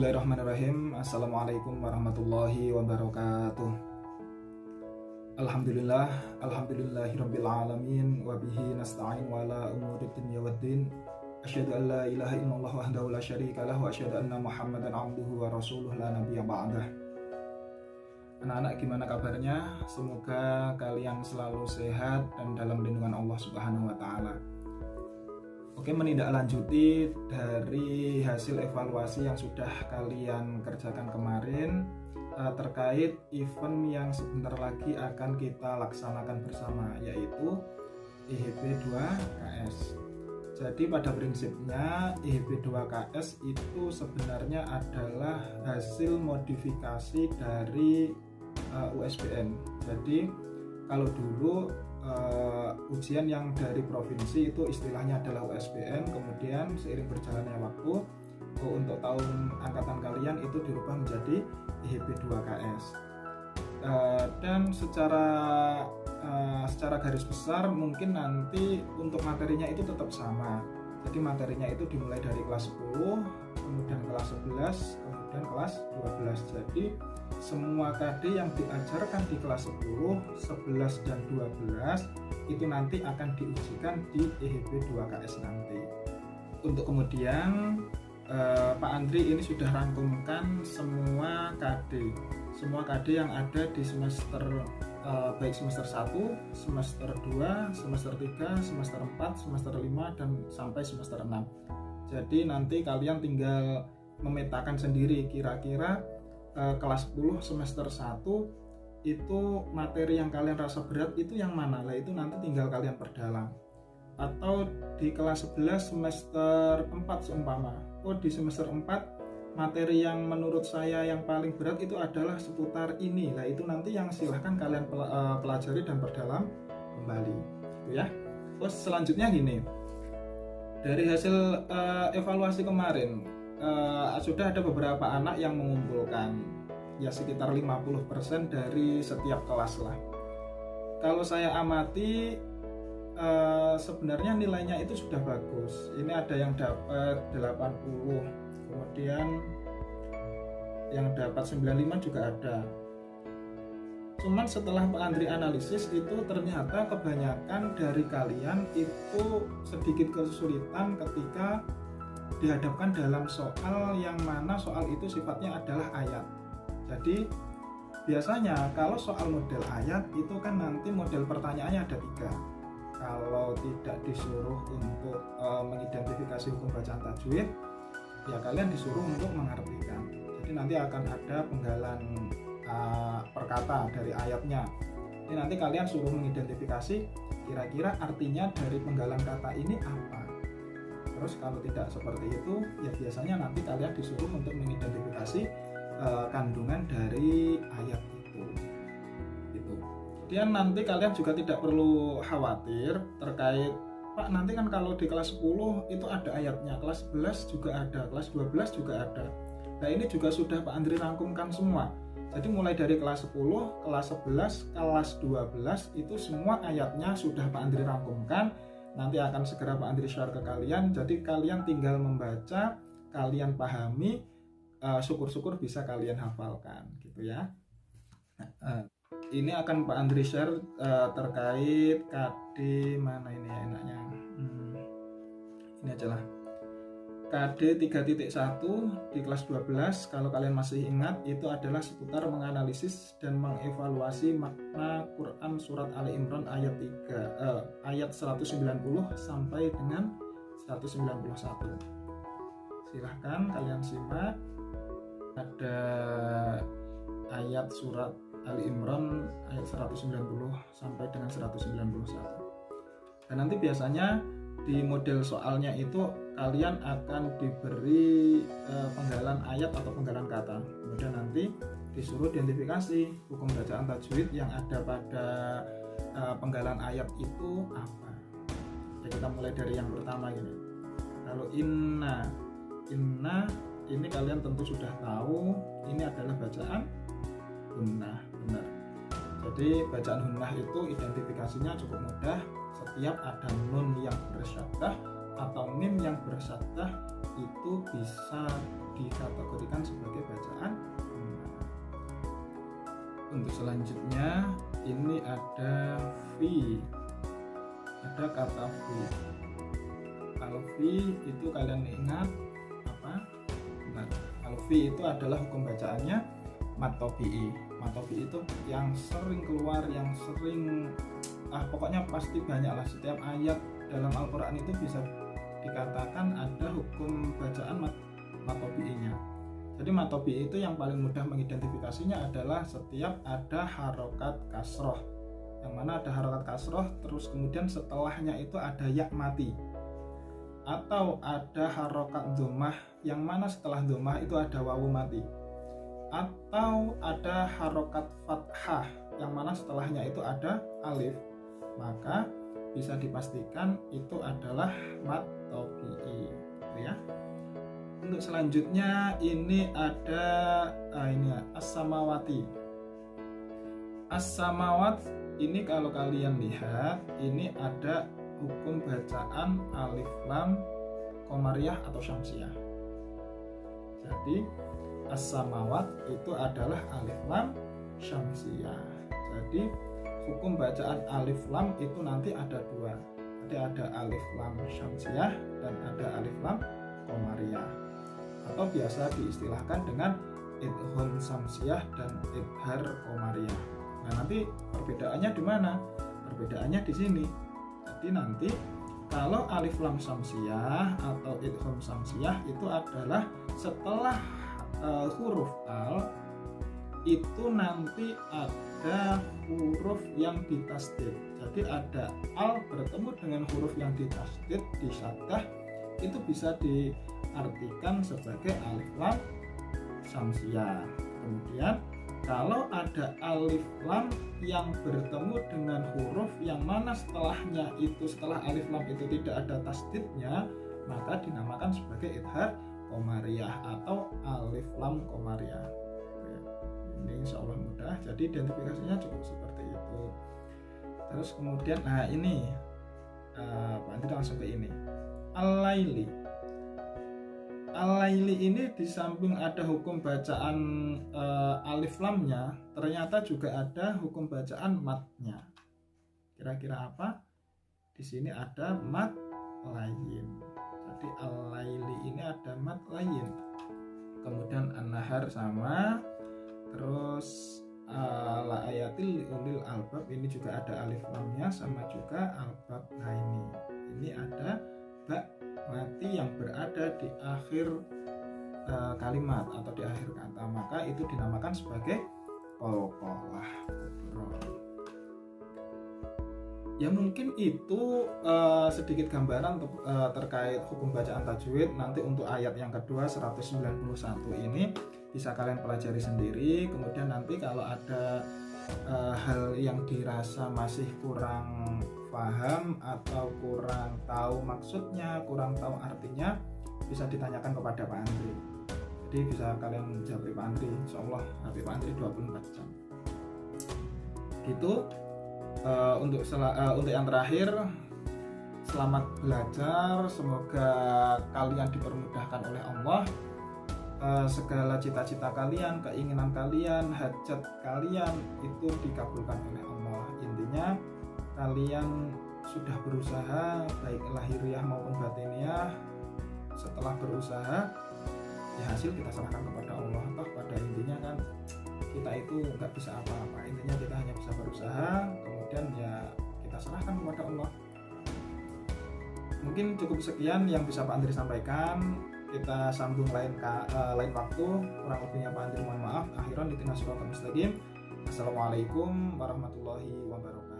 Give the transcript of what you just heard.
Bismillahirrahmanirrahim. Assalamualaikum warahmatullahi wabarakatuh. Alhamdulillahirabbil alamin wa bihi nasta'in wa ala umuri dunya waddin. Asyhadu an la ilaha illallah wahdahu la syarika lahu wa asyhadu anna Muhammadan abduhu wa rasuluh la nabiyya ba'dah. Anak-anak, gimana kabarnya? Semoga kalian selalu sehat dan dalam lindungan Allah Subhanahu wa taala. Oke, menindaklanjuti dari hasil evaluasi yang sudah kalian kerjakan kemarin terkait event yang sebentar lagi akan kita laksanakan bersama, yaitu IHB 2KS. Jadi pada prinsipnya IHB 2KS itu sebenarnya adalah hasil modifikasi dari USBN. Jadi kalau dulu ujian yang dari provinsi itu istilahnya adalah USBN, kemudian seiring berjalannya waktu untuk tahun angkatan kalian itu dirubah menjadi IHB 2KS. Dan secara garis besar mungkin nanti untuk materinya itu tetap sama. Jadi materinya itu dimulai dari kelas 10, kemudian kelas 11, kemudian kelas 12. Jadi semua KD yang diajarkan di kelas 10, 11, dan 12 itu nanti akan diujikan di IHB 2KS nanti. Untuk kemudian Pak Andri ini sudah rangkumkan semua KD yang ada di semester baik semester 1, semester 2, semester 3, semester 4, semester 5, dan sampai semester 6. Jadi nanti kalian tinggal memetakan sendiri kira-kira kelas 10 semester 1 itu materi yang kalian rasa berat itu yang mana. Lah itu nanti tinggal kalian perdalam. Atau di kelas 11 semester 4 seumpama, di semester 4 materi yang menurut saya yang paling berat itu adalah seputar ini. Lah itu nanti yang silahkan kalian pelajari dan perdalam kembali, gitu ya. Terus selanjutnya gini, dari hasil evaluasi kemarin sudah ada beberapa anak yang mengumpulkan ya sekitar 50% dari setiap kelas lah. Kalau saya amati sebenarnya nilainya itu sudah bagus. Ini ada yang dapat 80, kemudian yang dapat 95 juga ada. Cuman setelah Pak Andri analisis itu ternyata kebanyakan dari kalian itu sedikit kesulitan ketika dihadapkan dalam soal yang mana soal itu sifatnya adalah ayat. Jadi biasanya kalau soal model ayat itu kan nanti model pertanyaannya ada 3. Kalau tidak disuruh untuk mengidentifikasi hukum bacaan tajwid, ya kalian disuruh untuk mengartikan. Jadi nanti akan ada penggalan perkata dari ayatnya. Ini nanti kalian suruh mengidentifikasi kira-kira artinya dari penggalan kata ini apa. Terus kalau tidak seperti itu, ya biasanya nanti kalian disuruh untuk mengidentifikasi kandungan dari ayat itu. Gitu. Kemudian nanti kalian juga tidak perlu khawatir terkait, Pak, nanti kan kalau di kelas 10 itu ada ayatnya, kelas 11 juga ada, kelas 12 juga ada. Nah ini juga sudah Pak Andri rangkumkan semua. Jadi mulai dari kelas 10, kelas 11, kelas 12 itu semua ayatnya sudah Pak Andri rangkumkan. Nanti akan segera Pak Andri share ke kalian. Jadi kalian tinggal membaca, kalian pahami, syukur-syukur bisa kalian hafalkan, gitu ya. Ini akan Pak Andri share terkait KD mana ini ya enaknya. Ini aja lah. KD 3.1 di kelas 12, kalau kalian masih ingat, itu adalah seputar menganalisis dan mengevaluasi makna Quran surat Ali Imran ayat 190 sampai dengan 191. Silahkan kalian simak. Ada ayat surat Ali Imran ayat 190 sampai dengan 191. Dan nanti biasanya di model soalnya itu kalian akan diberi penggalan ayat atau penggalan kata. Kemudian nanti disuruh identifikasi hukum bacaan tajwid yang ada pada penggalan ayat itu apa. Ya, kita mulai dari yang pertama ini. Kalau inna ini kalian tentu sudah tahu, ini adalah bacaan gunnah, benar. Jadi bacaan gunnah itu identifikasinya cukup mudah. Setiap ada nun yang bersyaddah atau mim yang bersyaddah itu bisa dikategorikan sebagai bacaan gunnah. Untuk selanjutnya ini ada fi, ada kata fi. Kalau fi itu kalian ingat apa? Nah, kalau fi itu adalah hukum bacaannya mad tabi'i. Mad tabi'i itu yang sering keluar, yang sering pokoknya pasti banyak lah, setiap ayat dalam Al-Quran itu bisa dikatakan ada hukum bacaan mad tabi'inya. Jadi mad tabi'i itu yang paling mudah mengidentifikasinya adalah setiap ada harokat kasroh, yang mana ada harokat kasroh terus kemudian setelahnya itu ada ya mati, atau ada harokat dhammah yang mana setelah dhammah itu ada wawu mati, atau ada harokat fathah yang mana setelahnya itu ada alif, maka bisa dipastikan itu adalah mad tabi'i, ya. Untuk selanjutnya ini ada as-samawati. As-samawat ini kalau kalian lihat ini ada hukum bacaan alif lam qamariyah atau syamsiyah. Jadi as-samawat itu adalah alif lam syamsiyah. Jadi hukum bacaan alif lam itu nanti ada dua. Jadi ada alif lam syamsiyah dan ada alif lam qamariyah, atau biasa diistilahkan dengan idgham syamsiyah dan idhar qamariyah. Nah, nanti perbedaannya di mana? Perbedaannya di sini. Jadi nanti kalau alif lam syamsiyah atau idgham syamsiyah itu adalah setelah huruf al itu nanti ada huruf yang ditasdid. Jadi ada al bertemu dengan huruf yang ditasdid di syaddah, itu bisa diartikan sebagai alif lam syamsiyah. Kemudian kalau ada alif lam yang bertemu dengan huruf yang mana setelahnya itu, setelah alif lam itu tidak ada tasdidnya, maka dinamakan sebagai idhar qamariyah atau alif lam qamariyah. Ini insya Allah mudah, jadi identifikasinya cukup seperti itu. Terus kemudian ini nanti langsung ke ini al-laili. Al-laili ini di samping ada hukum bacaan alif lamnya, ternyata juga ada hukum bacaan matnya. Kira-kira apa? Di sini ada mat layin. Jadi al-laili ini ada mat layin. Kemudian an-nahar sama. Terus la ayatil ulil albab ini juga ada alif lamnya sama juga albab. Nah ini ada ba mati yang berada di akhir kalimat atau di akhir kata, maka itu dinamakan sebagai qalqalah. Ya mungkin itu sedikit gambaran untuk terkait hukum bacaan tajwid. Nanti untuk ayat yang kedua 191 ini bisa kalian pelajari sendiri. Kemudian nanti kalau ada hal yang dirasa masih kurang paham atau kurang tahu maksudnya, kurang tahu artinya, bisa ditanyakan kepada Pak Andri. Jadi bisa kalian jawab Pak Andri, insyaallah HP Pak Andri 24 jam. Gitu. Untuk yang terakhir, selamat belajar, semoga kalian dipermudahkan oleh Allah. Segala cita-cita kalian, keinginan kalian, hajat kalian itu dikabulkan oleh Allah. Intinya kalian sudah berusaha baik lahiriah maupun batiniah. Setelah berusaha, ya hasil kita serahkan kepada Allah. Toh pada intinya kan kita itu nggak bisa apa-apa, intinya kita hanya bisa berusaha, kemudian ya kita serahkan kepada Allah. Mungkin cukup sekian yang bisa Pak Andri sampaikan. Kita sambung lain waktu. Kurang lebihnya Pak Andri mohon maaf. Akhiran di tengah suratul mustaqim. Assalamualaikum warahmatullahi wabarakatuh.